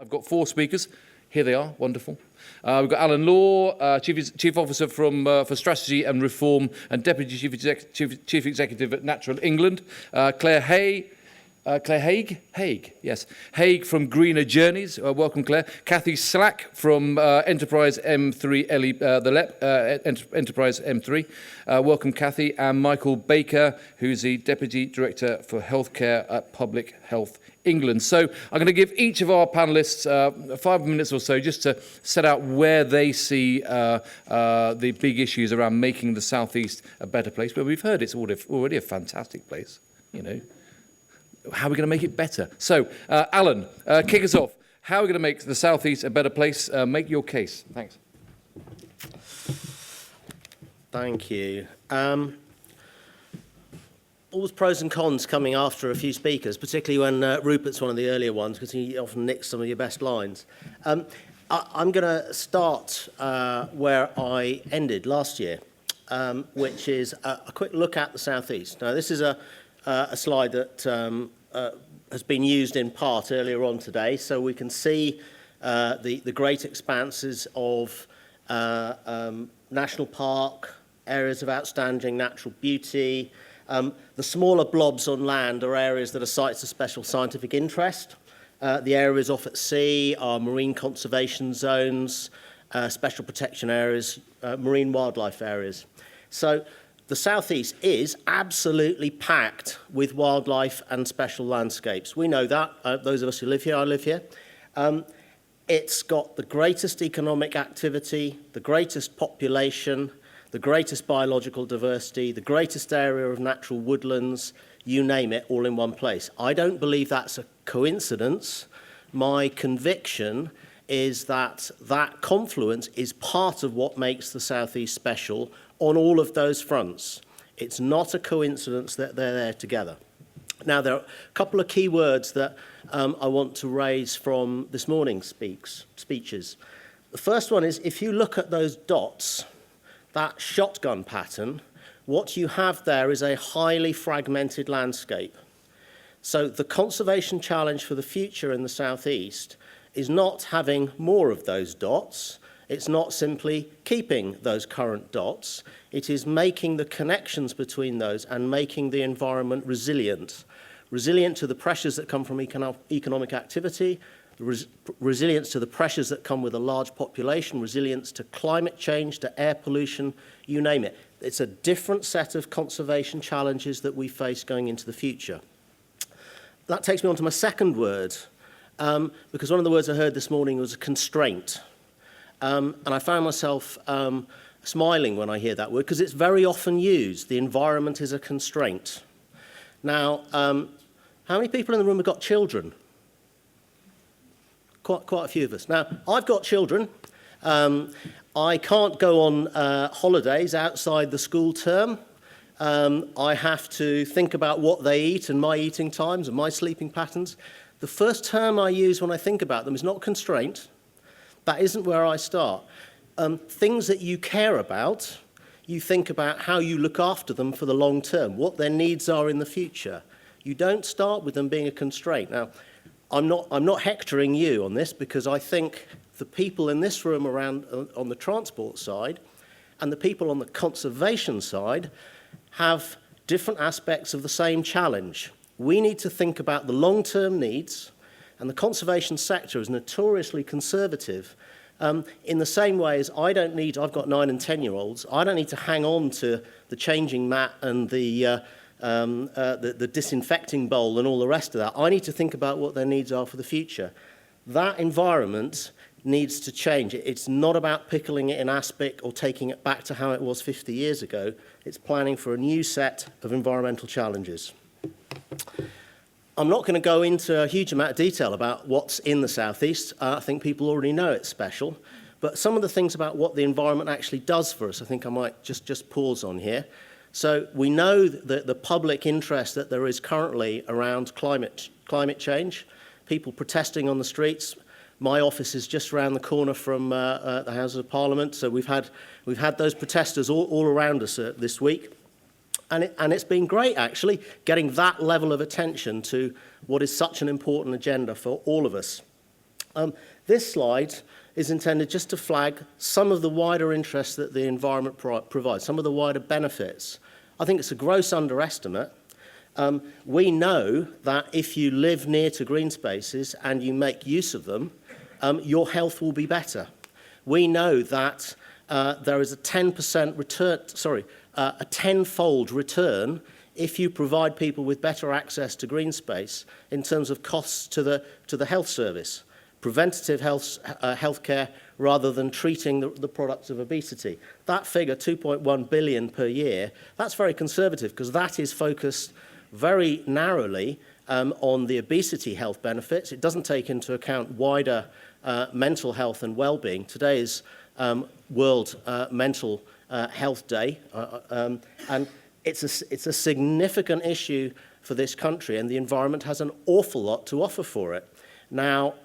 I've got 4 speakers. Here they are, wonderful. We've got Alan Law, Chief Officer for Strategy and Reform and Deputy Chief Executive at Natural England. Claire Haigh, yes. Haigh from Greener Journeys. Welcome, Claire. Kathy Slack from Enterprise M3 Enterprise M3. Welcome, Kathy. And Michael Baker, who's the Deputy Director for Healthcare at Public Health England. So I'm going to give each of our panellists 5 minutes or so just to set out where they see the big issues around making the South East a better place. But we've heard it's already a fantastic place, you know. How are we going to make it better? So, Alan, kick us off. How are we going to make the South East a better place? Make your case. Thanks. Thank you. Always pros and cons coming after a few speakers, particularly when Rupert's one of the earlier ones, because he often nicks some of your best lines. I'm going to start where I ended last year, which is a quick look at the South East. Now, this is a slide that has been used in part earlier on today, so we can see the great expanses of national park, areas of outstanding natural beauty. The smaller blobs on land are areas that are sites of special scientific interest. The areas off at sea are marine conservation zones, special protection areas, marine wildlife areas. So the South East is absolutely packed with wildlife and special landscapes. We know that, those of us who live here, I live here. It's got the greatest economic activity, the greatest population, the greatest biological diversity, the greatest area of natural woodlands, you name it, all in one place. I don't believe that's a coincidence. My conviction is that that confluence is part of what makes the South East special on all of those fronts. It's not a coincidence that they're there together. Now, there are a couple of key words that I want to raise from this morning's speeches. The first one is, if you look at those dots, that shotgun pattern, what you have there is a highly fragmented landscape. So the conservation challenge for the future in the South East is not having more of those dots. It's not simply keeping those current dots. It is making the connections between those and making the environment resilient. Resilient to the pressures that come from economic activity, resilience to the pressures that come with a large population, resilience to climate change, to air pollution, you name it. It's a different set of conservation challenges that we face going into the future. That takes me on to my second word, because one of the words I heard this morning was a constraint. And I found myself smiling when I hear that word, because it's very often used. The environment is a constraint. Now, how many people in the room have got children? Quite a few of us. Now, I've got children. I can't go on holidays outside the school term. I have to think about what they eat and my eating times and my sleeping patterns. The first term I use when I think about them is not constraint. That isn't where I start. Things that you care about, you think about how you look after them for the long term, what their needs are in the future. You don't start with them being a constraint. Now, I'm not hectoring you on this, because I think the people in this room around on the transport side and the people on the conservation side have different aspects of the same challenge. We need to think about the long-term needs, and the conservation sector is notoriously conservative in the same way as I've got 9 and 10-year-olds, I don't need to hang on to the changing mat and the disinfecting bowl and all the rest of that. I need to think about what their needs are for the future. That environment needs to change. It's not about pickling it in aspic or taking it back to how it was 50 years ago. It's planning for a new set of environmental challenges. I'm not going to go into a huge amount of detail about what's in the South East. I think people already know it's special. But some of the things about what the environment actually does for us, I think I might just pause on here. So we know that the public interest that there is currently around climate change, people protesting on the streets. My office is just around the corner from the Houses of Parliament, so we've had those protesters all around us this week. And it's been great, actually, getting that level of attention to what is such an important agenda for all of us. This slide is intended just to flag some of the wider interests that the environment provides, some of the wider benefits. I think it's a gross underestimate. We know that if you live near to green spaces and you make use of them, your health will be better. We know that there is a 10% return, a tenfold return if you provide people with better access to green space in terms of costs to the health service, preventative healthcare rather than treating the products of obesity. That figure, 2.1 billion per year, that's very conservative because that is focused very narrowly on the obesity health benefits. It doesn't take into account wider mental health and well-being. Today is World Mental Health Day, and it's a significant issue for this country, and the environment has an awful lot to offer for it. Now,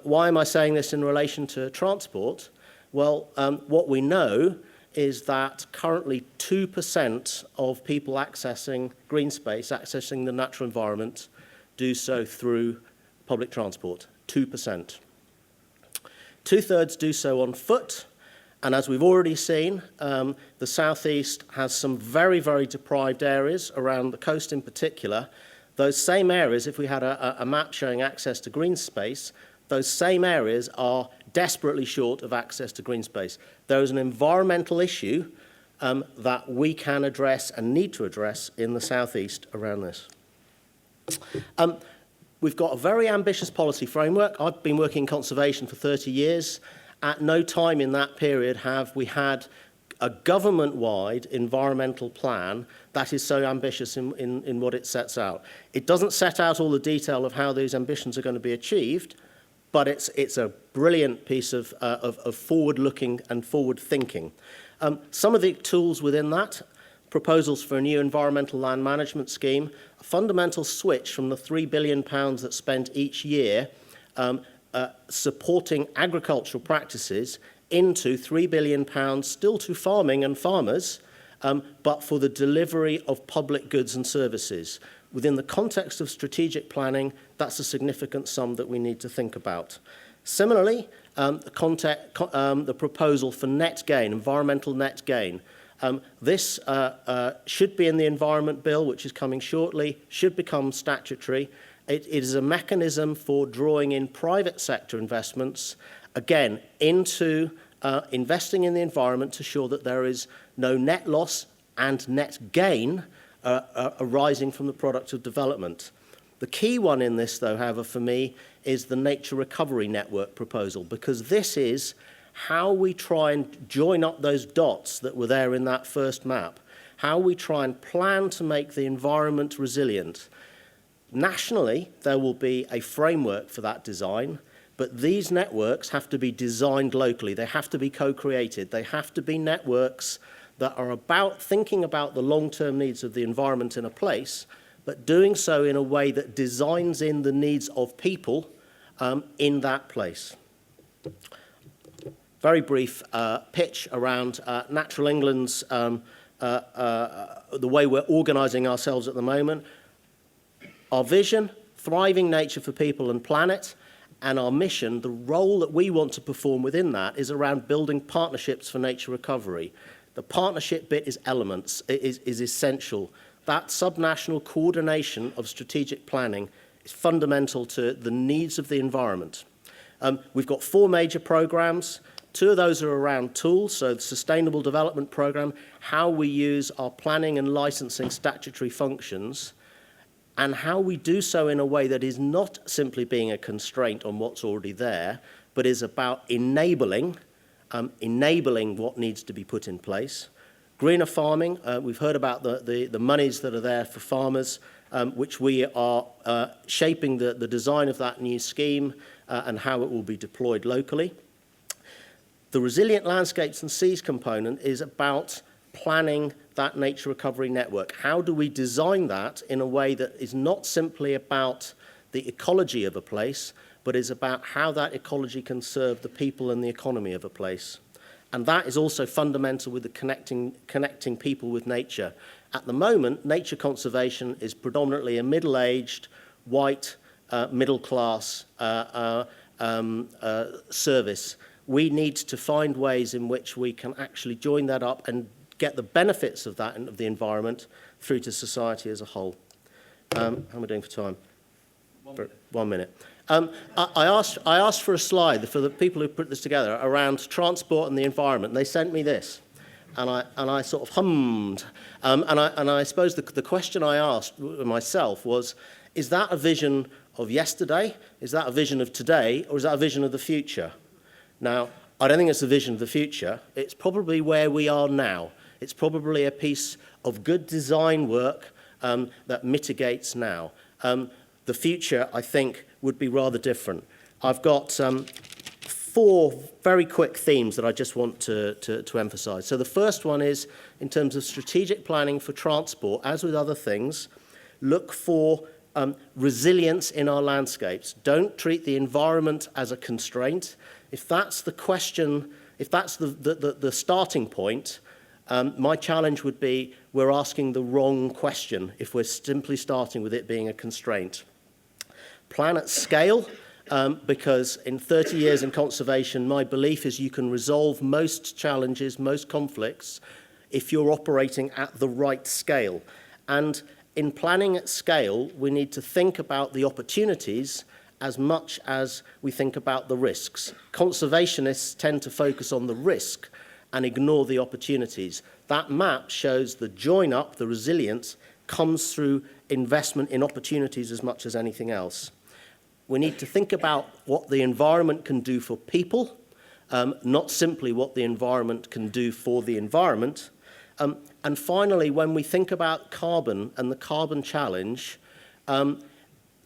why am I saying this in relation to transport? Well, what we know is that currently 2% of people accessing green space, accessing the natural environment, do so through public transport, 2%. Two-thirds do so on foot, and as we've already seen, the southeast has some very, very deprived areas around the coast in particular. Those same areas, if we had a map showing access to green space, those same areas are desperately short of access to green space. There is an environmental issue that we can address and need to address in the southeast around this. We've got a very ambitious policy framework. I've been working in conservation for 30 years. At no time in that period have we had a government-wide environmental plan that is so ambitious in what it sets out. It doesn't set out all the detail of how those ambitions are going to be achieved, but it's a brilliant piece of forward-looking and forward-thinking. Some of the tools within that, proposals for a new environmental land management scheme, a fundamental switch from the £3 billion that's spent each year supporting agricultural practices into £3 billion still to farming and farmers, but for the delivery of public goods and services. Within the context of strategic planning, that's a significant sum that we need to think about. Similarly, the proposal for net gain, environmental net gain. This should be in the Environment Bill, which is coming shortly, should become statutory. It is a mechanism for drawing in private sector investments, again, into investing in the environment to ensure that there is no net loss and net gain arising from the product of development. The key one in this, though, however, for me, is the Nature Recovery Network proposal, because this is how we try and join up those dots that were there in that first map, how we try and plan to make the environment resilient. Nationally, there will be a framework for that design, but these networks have to be designed locally. They have to be co-created. They have to be networks that are about thinking about the long-term needs of the environment in a place, but doing so in a way that designs in the needs of people in that place. Very brief pitch around Natural England's, the way we're organising ourselves at the moment. Our vision, thriving nature for people and planet, and our mission, the role that we want to perform within that is around building partnerships for nature recovery. The partnership bit is essential. That subnational coordination of strategic planning is fundamental to the needs of the environment. We've got 4 major programs. 2 of those are around tools, so the Sustainable Development Programme, how we use our planning and licensing statutory functions, and how we do so in a way that is not simply being a constraint on what's already there, but is about enabling what needs to be put in place. Greener farming, we've heard about the monies that are there for farmers, which we are shaping the design of that new scheme and how it will be deployed locally. The Resilient Landscapes and Seas component is about planning that nature recovery network. How do we design that in a way that is not simply about the ecology of a place, but is about how that ecology can serve the people and the economy of a place? And that is also fundamental with the connecting people with nature. At the moment, nature conservation is predominantly a middle-aged, white, middle-class service. We need to find ways in which we can actually join that up and get the benefits of that and of the environment through to society as a whole. How am I doing for time? 1 minute. I asked for a slide for the people who put this together around transport and the environment, and they sent me this. And I sort of hummed. And I suppose the question I asked myself was, is that a vision of yesterday? Is that a vision of today? Or is that a vision of the future? Now, I don't think it's a vision of the future. It's probably where we are now. It's probably a piece of good design work that mitigates now. The future, I think, would be rather different. I've got 4 very quick themes that I just want to emphasise. So the first one is, in terms of strategic planning for transport, as with other things, look for resilience in our landscapes. Don't treat the environment as a constraint. If that's the question, if that's the starting point, my challenge would be we're asking the wrong question if we're simply starting with it being a constraint. Plan at scale, because in 30 years in conservation, my belief is you can resolve most challenges, most conflicts, if you're operating at the right scale. And in planning at scale, we need to think about the opportunities as much as we think about the risks. Conservationists tend to focus on the risk and ignore the opportunities. That map shows the join up, the resilience, comes through investment in opportunities as much as anything else. We need to think about what the environment can do for people, not simply what the environment can do for the environment. And finally, when we think about carbon and the carbon challenge,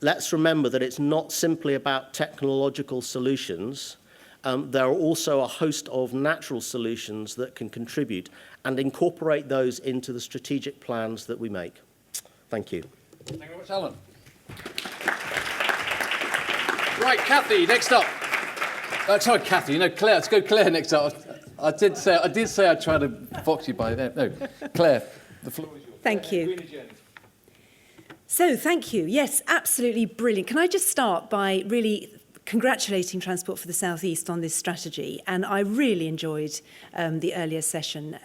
let's remember that it's not simply about technological solutions. There are also a host of natural solutions that can contribute, and incorporate those into the strategic plans that we make. Thank you. Thank you very much, Alan. Right, Kathy, next up. Sorry, Kathy. No, Claire. Let's go, Claire, next up. I did say I'd try to fox you by there. No, Claire, the floor is yours. Thank you. So, thank you. Yes, absolutely brilliant. Can I just start by really congratulating Transport for the South East on this strategy? And I really enjoyed the earlier session.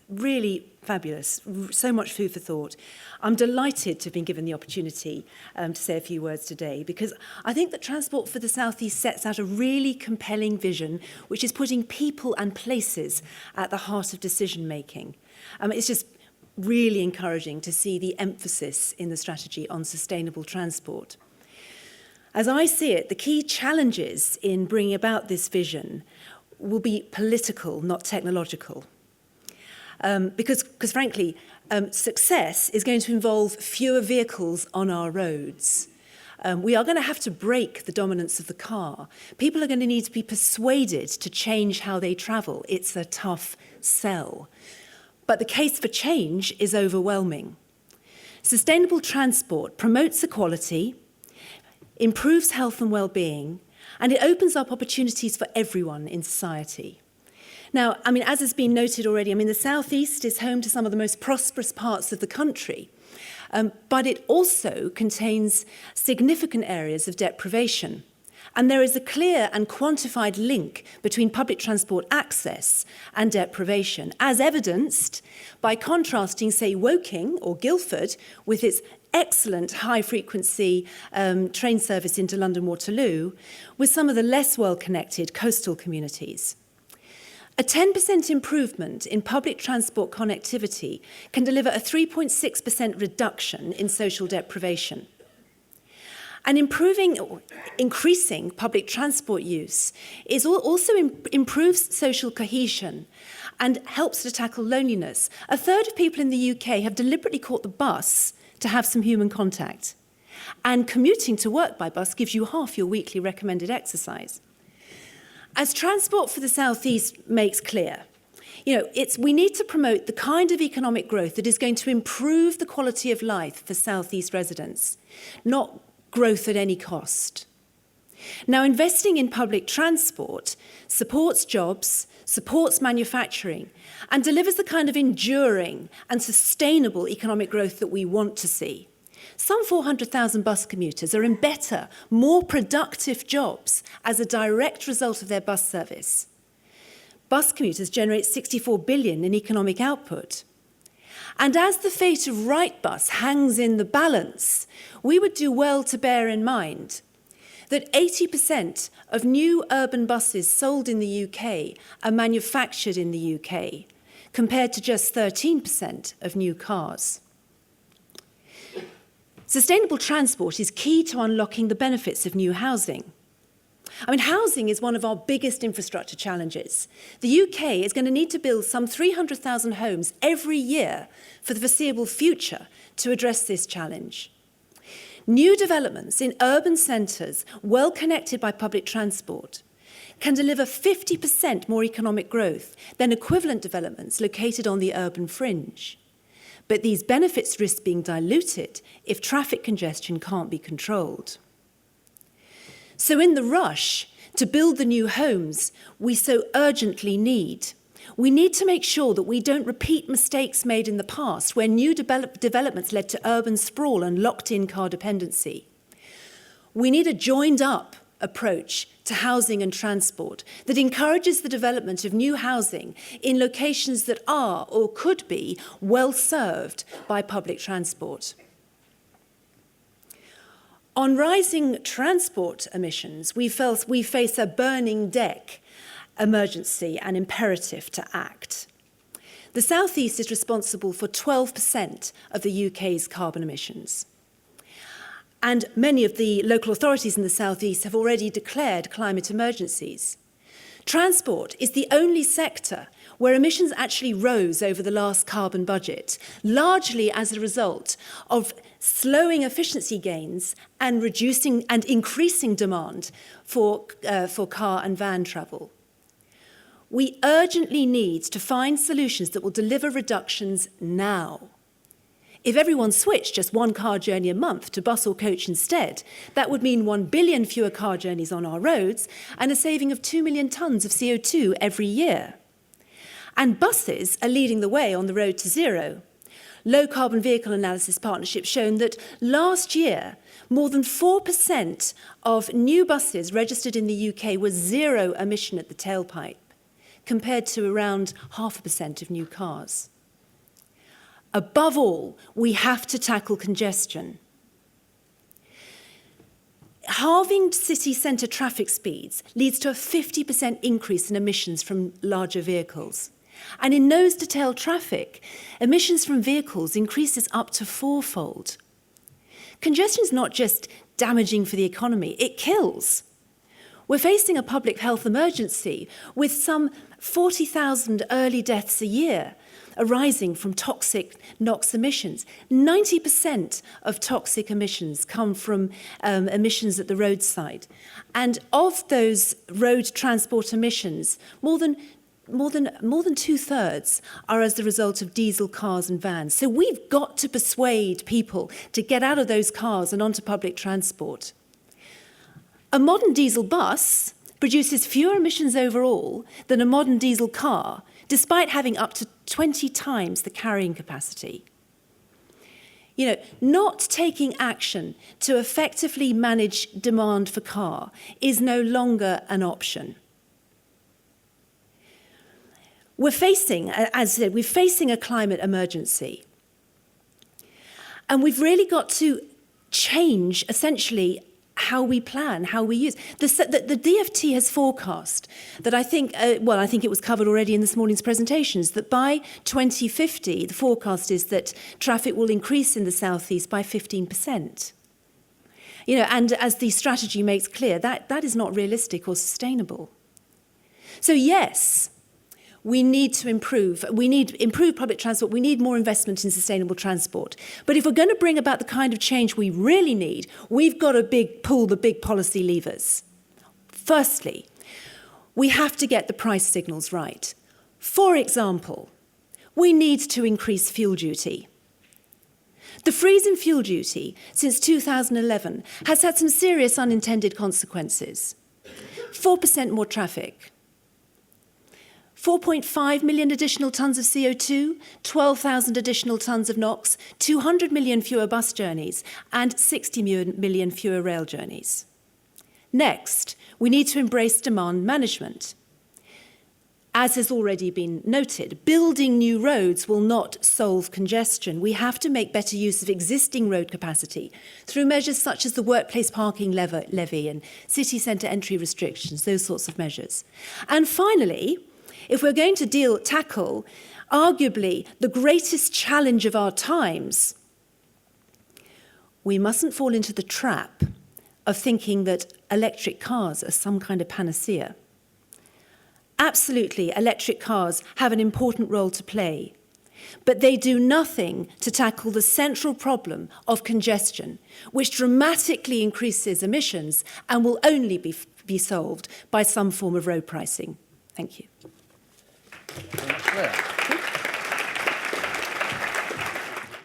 Really fabulous. So much food for thought. I'm delighted to have been given the opportunity to say a few words today, because I think that Transport for the South East sets out a really compelling vision, which is putting people and places at the heart of decision making. It's just really encouraging to see the emphasis in the strategy on sustainable transport. As I see it, the key challenges in bringing about this vision will be political, not technological. Because frankly, success is going to involve fewer vehicles on our roads. We are going to have to break the dominance of the car. People are going to need to be persuaded to change how they travel. It's a tough sell. But the case for change is overwhelming. Sustainable transport promotes equality, improves health and well-being, and it opens up opportunities for everyone in society. Now, as has been noted already, the South East is home to some of the most prosperous parts of the country, but it also contains significant areas of deprivation. And there is a clear and quantified link between public transport access and deprivation, as evidenced by contrasting, say, Woking or Guildford with its excellent high-frequency train service into London Waterloo with some of the less well-connected coastal communities. A 10% improvement in public transport connectivity can deliver a 3.6% reduction in social deprivation. And increasing public transport use also improves social cohesion and helps to tackle loneliness. A third of people in the UK have deliberately caught the bus to have some human contact. And commuting to work by bus gives you half your weekly recommended exercise. As Transport for the South East makes clear, we need to promote the kind of economic growth that is going to improve the quality of life for South East residents, not growth at any cost. Now, investing in public transport supports jobs, supports manufacturing, and delivers the kind of enduring and sustainable economic growth that we want to see. some 400,000 bus commuters are in better, more productive jobs as a direct result of their bus service. Bus commuters generate 64 billion in economic output. And as the fate of Wrightbus hangs in the balance, we would do well to bear in mind that 80% of new urban buses sold in the UK are manufactured in the UK, compared to just 13% of new cars. Sustainable transport is key to unlocking the benefits of new housing. I mean, housing is one of our biggest infrastructure challenges. The UK is going to need to build some 300,000 homes every year for the foreseeable future to address this challenge. New developments in urban centres, well connected by public transport, can deliver 50% more economic growth than equivalent developments located on the urban fringe. But these benefits risk being diluted if traffic congestion can't be controlled. So in the rush to build the new homes we so urgently need, we need to make sure that we don't repeat mistakes made in the past where new developments led to urban sprawl and locked-in car dependency. We need a joined-up approach to housing and transport that encourages the development of new housing in locations that are or could be well served by public transport. On rising transport emissions, we face a burning deck emergency and imperative to act. The South East is responsible for 12% of the UK's carbon emissions. And many of the local authorities in the South East have already declared climate emergencies. Transport is the only sector where emissions actually rose over the last carbon budget, largely as a result of slowing efficiency gains and reducing and increasing demand for car and van travel. We urgently need to find solutions that will deliver reductions now. If everyone switched just one car journey a month to bus or coach instead, that would mean 1 billion fewer car journeys on our roads and a saving of 2 million tonnes of CO2 every year. And buses are leading the way on the road to zero. Low Carbon Vehicle Analysis Partnership shown that last year, more than 4% of new buses registered in the UK were zero emission at the tailpipe, compared to around 0.5% of new cars. Above all, we have to tackle congestion. Halving city centre traffic speeds leads to a 50% increase in emissions from larger vehicles. And in nose-to-tail traffic, emissions from vehicles increases up to 4-fold. Congestion is not just damaging for the economy, it kills. We're facing a public health emergency with some 40,000 early deaths a year arising from toxic NOx emissions. 90% of toxic emissions come from emissions at the roadside. And of those road transport emissions, more than 2/3 are as the result of diesel cars and vans. So we've got to persuade people to get out of those cars and onto public transport. A modern diesel bus produces fewer emissions overall than a modern diesel car, despite having up to 20 times the carrying capacity. You know, not taking action to effectively manage demand for car is no longer an option. We're facing, as I said, we're facing a climate emergency. And we've really got to change, essentially, how we plan, how we use. The DFT has forecast that I think it was covered already in this morning's presentations, that by 2050, the forecast is that traffic will increase in the South East by 15%. You know, and as the strategy makes clear, that is not realistic or sustainable. So yes, we need to improve. We need improved public transport. We need more investment in sustainable transport. But if we're going to bring about the kind of change we really need, we've got to pull the big policy levers. Firstly, we have to get the price signals right. For example, we need to increase fuel duty. The freeze in fuel duty since 2011 has had some serious unintended consequences. 4% more traffic. 4.5 million additional tonnes of CO2, 12,000 additional tonnes of NOx, 200 million fewer bus journeys, and 60 million fewer rail journeys. Next, we need to embrace demand management. As has already been noted, building new roads will not solve congestion. We have to make better use of existing road capacity through measures such as the workplace parking levy and city centre entry restrictions, those sorts of measures. And finally, if we're going to tackle arguably the greatest challenge of our times, we mustn't fall into the trap of thinking that electric cars are some kind of panacea. Absolutely, electric cars have an important role to play, but they do nothing to tackle the central problem of congestion, which dramatically increases emissions and will only be solved by some form of road pricing. Thank you. Claire.